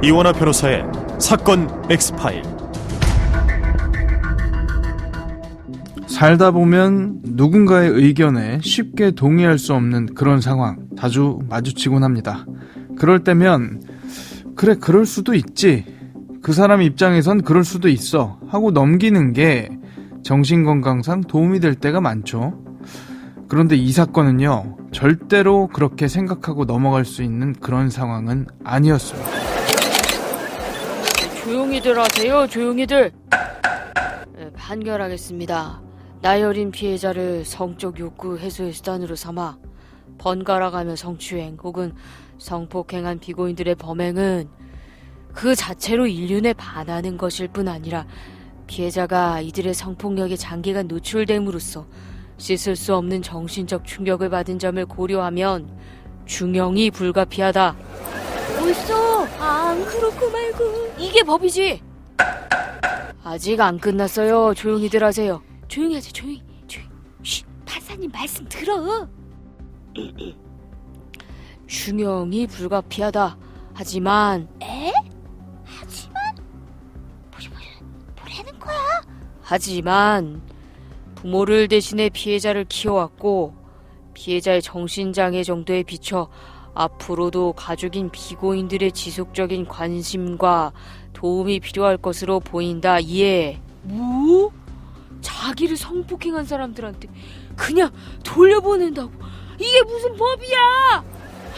이원하 변호사의 사건 X파일. 살다 보면 누군가의 의견에 쉽게 동의할 수 없는 그런 상황 자주 마주치곤 합니다. 그럴 때면 그래, 그럴 수도 있지, 그 사람 입장에선 그럴 수도 있어 하고 넘기는 게 정신건강상 도움이 될 때가 많죠. 그런데 이 사건은요, 절대로 그렇게 생각하고 넘어갈 수 있는 그런 상황은 아니었습니다. 조용히들 하세요, 조용히들. 판결하겠습니다. 나이 어린 피해자를 성적 욕구 해소의 수단으로 삼아 번갈아가며 성추행 혹은 성폭행한 피고인들의 범행은 그 자체로 인륜에 반하는 것일 뿐 아니라 피해자가 이들의 성폭력에 장기간 노출됨으로써 씻을 수 없는 정신적 충격을 받은 점을 고려하면 중형이 불가피하다. 벌써 안 그렇고 말고 이게 법이지. 아직 안 끝났어요. 조용히들 하세요. 조용히 하세요. 조용히. 쉿, 판사님 말씀 들어. 중형이 불가피하다. 하지만 뭐라는 거야? 하지만 부모를 대신해 피해자를 키워왔고 피해자의 정신장애 정도에 비춰 앞으로도 가족인 피고인들의 지속적인 관심과 도움이 필요할 것으로 보인다. 이해. 뭐? 자기를 성폭행한 사람들한테 그냥 돌려보낸다고? 이게 무슨 법이야?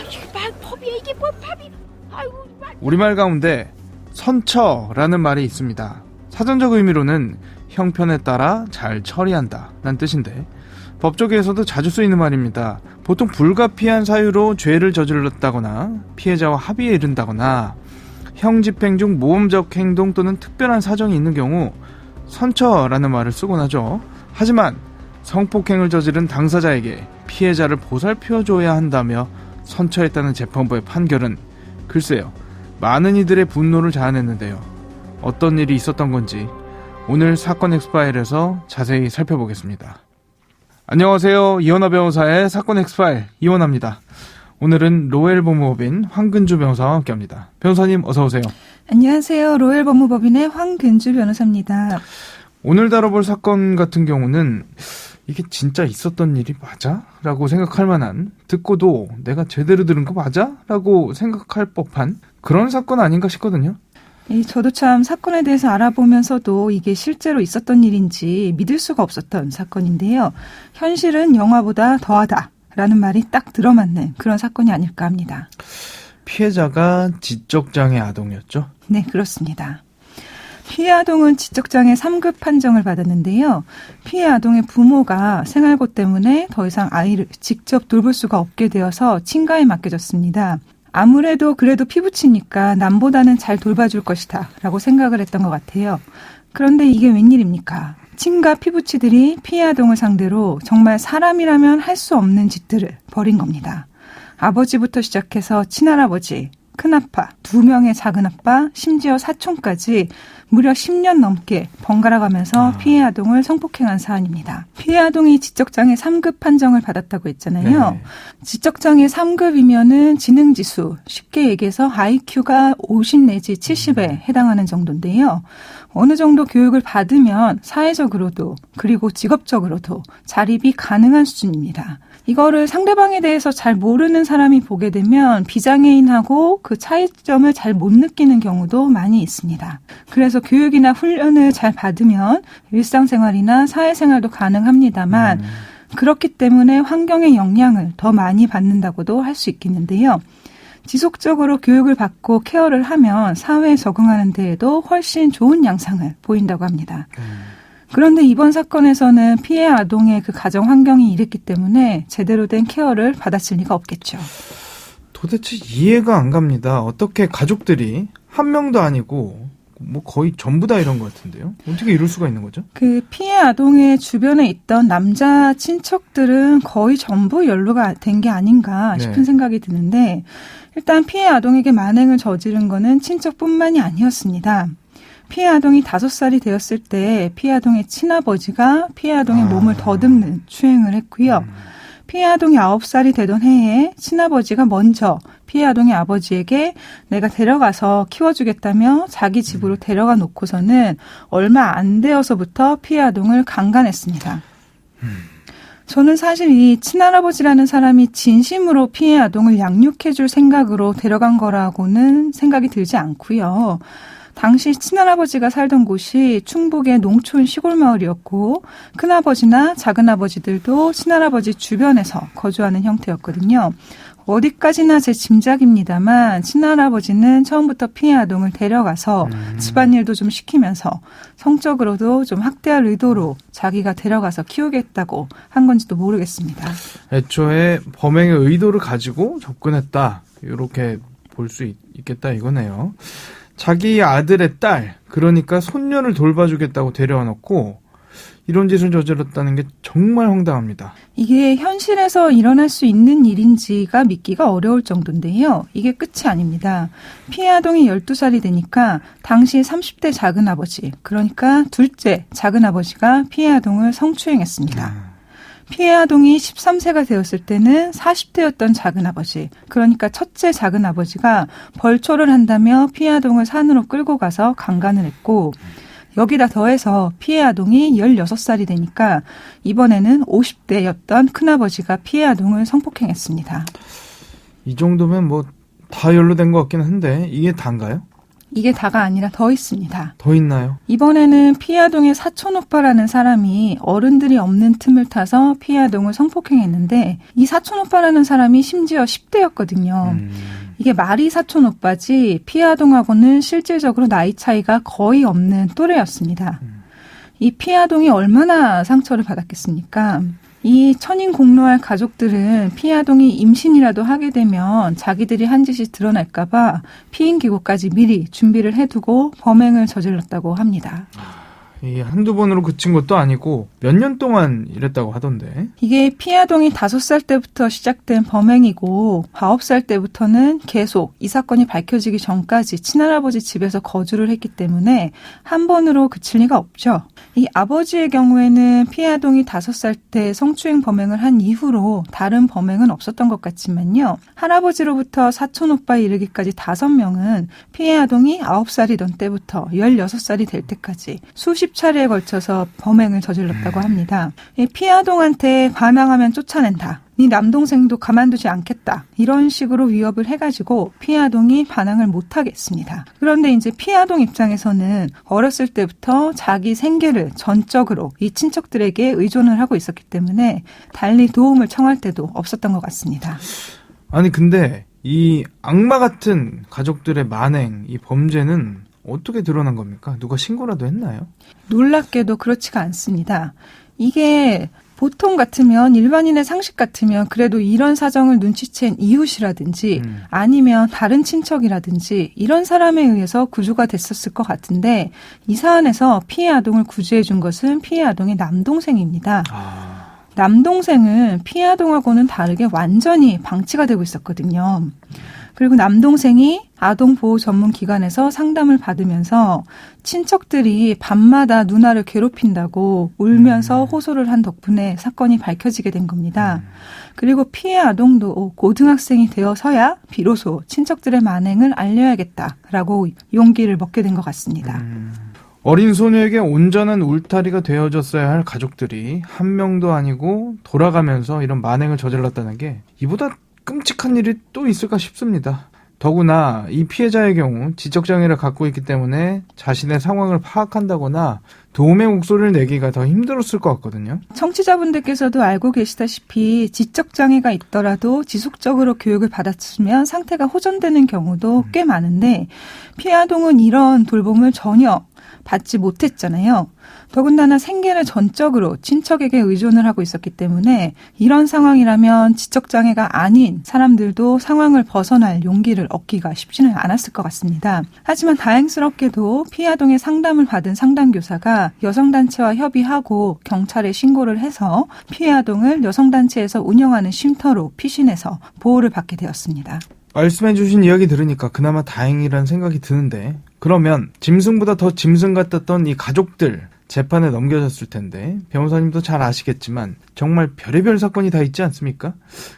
이게 법이야? 이게 뭐 법이? 아이고. 우리말 가운데 선처라는 말이 있습니다. 사전적 의미로는 형편에 따라 잘 처리한다 라는 뜻인데, 법조계에서도 자주 쓰이는 말입니다. 보통 불가피한 사유로 죄를 저질렀다거나 피해자와 합의에 이른다거나 형 집행 중 모험적 행동 또는 특별한 사정이 있는 경우 선처라는 말을 쓰곤 하죠. 하지만 성폭행을 저지른 당사자에게 피해자를 보살펴줘야 한다며 선처했다는 재판부의 판결은 글쎄요, 많은 이들의 분노를 자아냈는데요. 어떤 일이 있었던 건지 오늘 사건 엑스파일에서 자세히 살펴보겠습니다. 안녕하세요. 이원하 변호사의 사건 엑스파일 이원하입니다. 오늘은 로엘 법무법인 황근주 변호사와 함께합니다. 변호사님 어서 오세요. 안녕하세요. 로엘 법무법인의 황근주 변호사입니다. 오늘 다뤄볼 사건 같은 경우는 이게 진짜 있었던 일이 맞아? 라고 생각할 만한, 듣고도 내가 제대로 들은 거 맞아? 라고 생각할 법한 그런 사건 아닌가 싶거든요. 저도 참 사건에 대해서 알아보면서도 이게 실제로 있었던 일인지 믿을 수가 없었던 사건인데요. 현실은 영화보다 더하다라는 말이 딱 들어맞는 그런 사건이 아닐까 합니다. 피해자가 지적장애 아동이었죠? 네, 그렇습니다. 피해 아동은 지적장애 3급 판정을 받았는데요. 피해 아동의 부모가 생활고 때문에 더 이상 아이를 직접 돌볼 수가 없게 되어서 친가에 맡겨졌습니다. 아무래도 그래도 피부치니까 남보다는 잘 돌봐줄 것이다 라고 생각을 했던 것 같아요. 그런데 이게 웬일입니까? 친가 피부치들이 피해 아동을 상대로 정말 사람이라면 할 수 없는 짓들을 벌인 겁니다. 아버지부터 시작해서 친할아버지, 큰아빠, 2명의 작은아빠, 심지어 사촌까지 무려 10년 넘게 번갈아가면서 피해 아동을 성폭행한 사안입니다. 피해 아동이 지적장애 3급 판정을 받았다고 했잖아요. 네. 지적장애 3급이면은 지능지수, 쉽게 얘기해서 IQ가 50 내지 70에 해당하는 정도인데요. 어느 정도 교육을 받으면 사회적으로도 그리고 직업적으로도 자립이 가능한 수준입니다. 이거를 상대방에 대해서 잘 모르는 사람이 보게 되면 비장애인하고 그 차이점을 잘 못 느끼는 경우도 많이 있습니다. 그래서 교육이나 훈련을 잘 받으면 일상생활이나 사회생활도 가능합니다만 그렇기 때문에 환경의 영향을 더 많이 받는다고도 할 수 있겠는데요. 지속적으로 교육을 받고 케어를 하면 사회에 적응하는 데에도 훨씬 좋은 양상을 보인다고 합니다. 그런데 이번 사건에서는 피해 아동의 그 가정 환경이 이랬기 때문에 제대로 된 케어를 받았을 리가 없겠죠. 도대체 이해가 안 갑니다. 어떻게 가족들이 한 명도 아니고 뭐 거의 전부 다 이런 것 같은데요. 어떻게 이럴 수가 있는 거죠? 그 피해 아동의 주변에 있던 남자 친척들은 거의 전부 연루가 된 게 아닌가 싶은 생각이 드는데, 일단 피해 아동에게 만행을 저지른 거는 친척뿐만이 아니었습니다. 피해 아동이 5살이 되었을 때 피해 아동의 친아버지가 피해 아동의 몸을 더듬는 추행을 했고요. 피해 아동이 9살이 되던 해에 친아버지가 먼저 피해 아동의 아버지에게 내가 데려가서 키워주겠다며 자기 집으로 데려가 놓고서는 얼마 안 되어서부터 피해 아동을 강간했습니다. 저는 사실 이 친할아버지라는 사람이 진심으로 피해 아동을 양육해줄 생각으로 데려간 거라고는 생각이 들지 않고요. 당시 친할아버지가 살던 곳이 충북의 농촌 시골 마을이었고 큰아버지나 작은아버지들도 친할아버지 주변에서 거주하는 형태였거든요. 어디까지나 제 짐작입니다만 친할아버지는 처음부터 피해 아동을 데려가서 집안일도 좀 시키면서 성적으로도 좀 학대할 의도로 자기가 데려가서 키우겠다고 한 건지도 모르겠습니다. 애초에 범행의 의도를 가지고 접근했다. 이렇게 볼 수 있겠다 이거네요. 자기 아들의 딸, 그러니까 손녀를 돌봐주겠다고 데려와 놓고 이런 짓을 저질렀다는 게 정말 황당합니다. 이게 현실에서 일어날 수 있는 일인지가 믿기가 어려울 정도인데요. 이게 끝이 아닙니다. 피해 아동이 12살이 되니까 당시 30대 작은아버지, 그러니까 둘째 작은아버지가 피해 아동을 성추행했습니다. 피해 아동이 13세가 되었을 때는 40대였던 작은아버지, 그러니까 첫째 작은아버지가 벌초를 한다며 피해 아동을 산으로 끌고 가서 강간을 했고 여기다 더해서 피해 아동이 16살이 되니까 이번에는 50대였던 큰아버지가 피해 아동을 성폭행했습니다. 이 정도면 뭐 다 연루된 것 같긴 한데 이게 다인가요? 이게 다가 아니라 더 있습니다. 더 있나요? 이번에는 피해 아동의 사촌 오빠라는 사람이 어른들이 없는 틈을 타서 피해 아동을 성폭행했는데 이 사촌 오빠라는 사람이 심지어 10대였거든요. 이게 말이 사촌 오빠지 피해 아동하고는 실질적으로 나이 차이가 거의 없는 또래였습니다. 이 피해 아동이 얼마나 상처를 받았겠습니까? 이 천인 공로할 가족들은 피해 아동이 임신이라도 하게 되면 자기들이 한 짓이 드러날까 봐 피임기고까지 미리 준비를 해두고 범행을 저질렀다고 합니다. 이게 한두 번으로 그친 것도 아니고 몇 년 동안 이랬다고 하던데. 이게 피해 아동이 5살 때부터 시작된 범행이고 9살 때부터는 계속 이 사건이 밝혀지기 전까지 친할아버지 집에서 거주를 했기 때문에 한 번으로 그칠 리가 없죠. 이 아버지의 경우에는 피해 아동이 5살 때 성추행 범행을 한 이후로 다른 범행은 없었던 것 같지만요. 할아버지로부터 사촌 오빠에 이르기까지 5명은 피해 아동이 9살이던 때부터 16살이 될 때까지 수십 차례에 걸쳐서 범행을 저질렀다고 합니다. 피해 아동한테 반항하면 쫓아낸다. 네 남동생도 가만두지 않겠다. 이런 식으로 위협을 해가지고 피해 아동이 반항을 못하게 했습니다. 그런데 이제 피해 아동 입장에서는 어렸을 때부터 자기 생계를 전적으로 이 친척들에게 의존을 하고 있었기 때문에 달리 도움을 청할 때도 없었던 것 같습니다. 아니 근데 이 악마 같은 가족들의 만행, 이 범죄는 어떻게 드러난 겁니까? 누가 신고라도 했나요? 놀랍게도 그렇지가 않습니다. 이게 보통 같으면 일반인의 상식 같으면 그래도 이런 사정을 눈치챈 이웃이라든지 아니면 다른 친척이라든지 이런 사람에 의해서 구조가 됐었을 것 같은데 이 사안에서 피해 아동을 구조해 준 것은 피해 아동의 남동생입니다. 남동생은 피해 아동하고는 다르게 완전히 방치가 되고 있었거든요. 그리고 남동생이 아동보호 전문기관에서 상담을 받으면서 친척들이 밤마다 누나를 괴롭힌다고 울면서 호소를 한 덕분에 사건이 밝혀지게 된 겁니다. 그리고 피해 아동도 고등학생이 되어서야 비로소 친척들의 만행을 알려야겠다라고 용기를 먹게 된 것 같습니다. 어린 소녀에게 온전한 울타리가 되어줬어야 할 가족들이 한 명도 아니고 돌아가면서 이런 만행을 저질렀다는 게 이보다 끔찍한 일이 또 있을까 싶습니다. 더구나 이 피해자의 경우 지적장애를 갖고 있기 때문에 자신의 상황을 파악한다거나 도움의 목소리를 내기가 더 힘들었을 것 같거든요. 청취자분들께서도 알고 계시다시피 지적장애가 있더라도 지속적으로 교육을 받았으면 상태가 호전되는 경우도 꽤 많은데 피해 아동은 이런 돌봄을 전혀 받지 못했잖아요. 더군다나 생계를 전적으로 친척에게 의존을 하고 있었기 때문에 이런 상황이라면 지적장애가 아닌 사람들도 상황을 벗어날 용기를 얻기가 쉽지는 않았을 것 같습니다. 하지만 다행스럽게도 피해 아동의 상담을 받은 상담교사가 여성단체와 협의하고 경찰에 신고를 해서 피해 아동을 여성단체에서 운영하는 쉼터로 피신해서 보호를 받게 되었습니다. 말씀해 주신 이야기 들으니까 그나마 다행이라는 생각이 드는데 그러면 짐승보다 더 짐승 같았던 이 가족들 재판에 넘겨졌을 텐데 변호사님도 잘 아시겠지만 정말 별의별 사건이 다 있지 않습니까?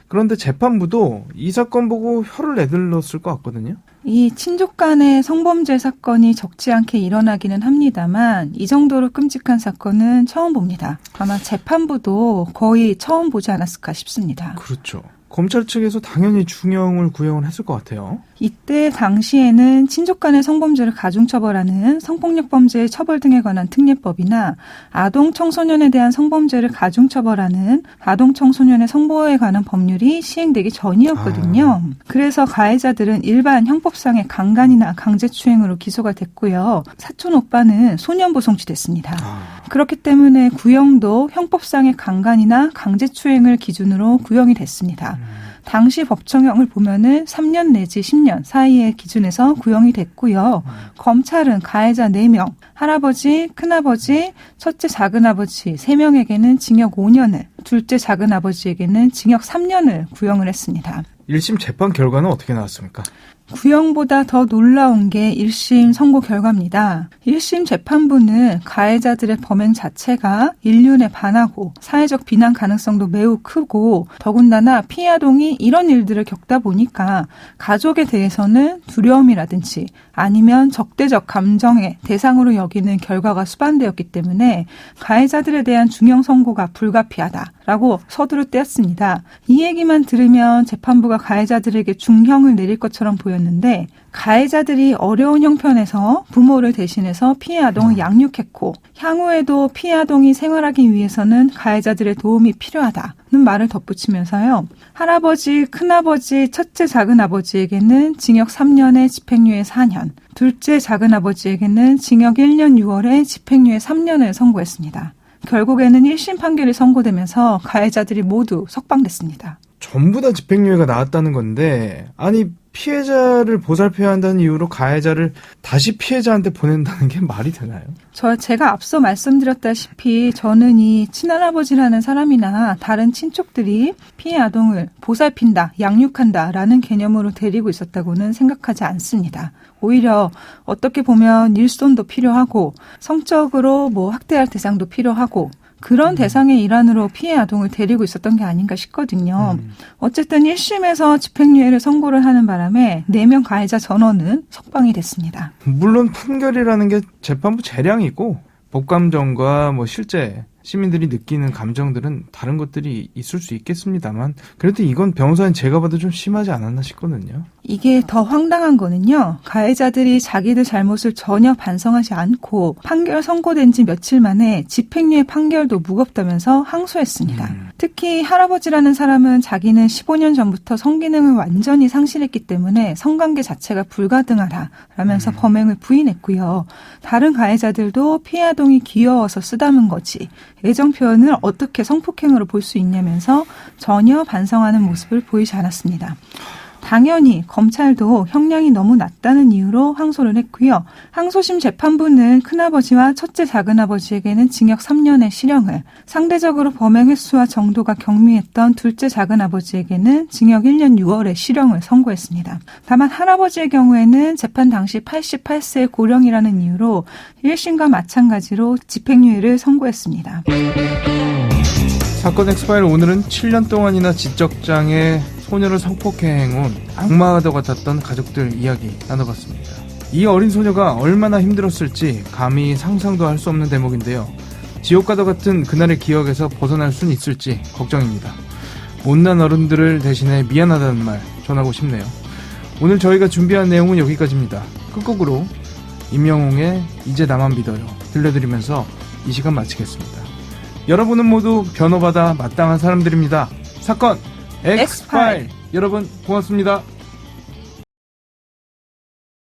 그런데 재판부도 이 사건 보고 혀를 내둘렀을 것 같거든요. 이 친족 간의 성범죄 사건이 적지 않게 일어나기는 합니다만 이 정도로 끔찍한 사건은 처음 봅니다. 아마 재판부도 거의 처음 보지 않았을까 싶습니다. 그렇죠. 검찰 측에서 당연히 중형을 구형을 했을 것 같아요. 이때 당시에는 친족 간의 성범죄를 가중처벌하는 성폭력범죄의 처벌 등에 관한 특례법이나 아동 청소년에 대한 성범죄를 가중처벌하는 아동 청소년의 성보호에 관한 법률이 시행되기 전이었거든요. 그래서 가해자들은 일반 형법상의 강간이나 강제추행으로 기소가 됐고요. 사촌 오빠는 소년보 송치됐습니다. 그렇기 때문에 구형도 형법상의 강간이나 강제추행을 기준으로 구형이 됐습니다. 당시 법정형을 보면은 3년 내지 10년 사이의 기준에서 구형이 됐고요. 검찰은 가해자 4명, 할아버지, 큰아버지, 첫째 작은아버지 3명에게는 징역 5년을, 둘째 작은아버지에게는 징역 3년을 구형을 했습니다. 1심 재판 결과는 어떻게 나왔습니까? 구형보다 더 놀라운 게 1심 선고 결과입니다. 1심 재판부는 가해자들의 범행 자체가 인륜에 반하고 사회적 비난 가능성도 매우 크고 더군다나 피해 아동이 이런 일들을 겪다 보니까 가족에 대해서는 두려움이라든지 아니면 적대적 감정의 대상으로 여기는 결과가 수반되었기 때문에 가해자들에 대한 중형 선고가 불가피하다라고 서두를 떼었습니다. 이 얘기만 들으면 재판부가 가해자들에게 중형을 내릴 것처럼 보였는데 가해자들이 어려운 형편에서 부모를 대신해서 피해 아동을 양육했고 향후에도 피해 아동이 생활하기 위해서는 가해자들의 도움이 필요하다는 말을 덧붙이면서요. 할아버지, 큰아버지, 첫째 작은아버지에게는 징역 3년에 집행유예 4년, 둘째 작은아버지에게는 징역 1년 6월에 집행유예 3년을 선고했습니다. 결국에는 1심 판결이 선고되면서 가해자들이 모두 석방됐습니다. 전부 다 집행유예가 나왔다는 건데 아니 피해자를 보살펴야 한다는 이유로 가해자를 다시 피해자한테 보낸다는 게 말이 되나요? 제가 앞서 말씀드렸다시피 저는 이 친할아버지라는 사람이나 다른 친족들이 피해 아동을 보살핀다, 양육한다라는 개념으로 데리고 있었다고는 생각하지 않습니다. 오히려 어떻게 보면 일손도 필요하고 성적으로 학대할 대상도 필요하고 그런 대상의 일환으로 피해 아동을 데리고 있었던 게 아닌가 싶거든요. 어쨌든 1심에서 집행유예를 선고를 하는 바람에 4명 가해자 전원은 석방이 됐습니다. 물론 판결이라는 게 재판부 재량이고 법감정과 실제 시민들이 느끼는 감정들은 다른 것들이 있을 수 있겠습니다만 그래도 이건 변호사님 제가 봐도 좀 심하지 않았나 싶거든요. 이게 더 황당한 거는요. 가해자들이 자기들 잘못을 전혀 반성하지 않고 판결 선고된 지 며칠 만에 집행유예 판결도 무겁다면서 항소했습니다. 특히 할아버지라는 사람은 자기는 15년 전부터 성기능을 완전히 상실했기 때문에 성관계 자체가 불가능하다라면서 범행을 부인했고요. 다른 가해자들도 피해 아동이 귀여워서 쓰다문 거지. 애정 표현을 어떻게 성폭행으로 볼 수 있냐면서 전혀 반성하는 모습을 보이지 않았습니다. 당연히 검찰도 형량이 너무 낮다는 이유로 항소를 했고요. 항소심 재판부는 큰아버지와 첫째 작은아버지에게는 징역 3년의 실형을, 상대적으로 범행 횟수와 정도가 경미했던 둘째 작은아버지에게는 징역 1년 6월의 실형을 선고했습니다. 다만 할아버지의 경우에는 재판 당시 88세의 고령이라는 이유로 1심과 마찬가지로 집행유예를 선고했습니다. 사건 엑스파일 오늘은 7년 동안이나 지적장애 소녀를 성폭행해온 악마와도 같았던 가족들 이야기 나눠봤습니다. 이 어린 소녀가 얼마나 힘들었을지 감히 상상도 할 수 없는 대목인데요. 지옥과도 같은 그날의 기억에서 벗어날 수는 있을지 걱정입니다. 못난 어른들을 대신해 미안하다는 말 전하고 싶네요. 오늘 저희가 준비한 내용은 여기까지입니다. 끝곡으로 임영웅의 이제 나만 믿어요 들려드리면서 이 시간 마치겠습니다. 여러분은 모두 변호받아 마땅한 사람들입니다. 사건 엑스파일 여러분 고맙습니다.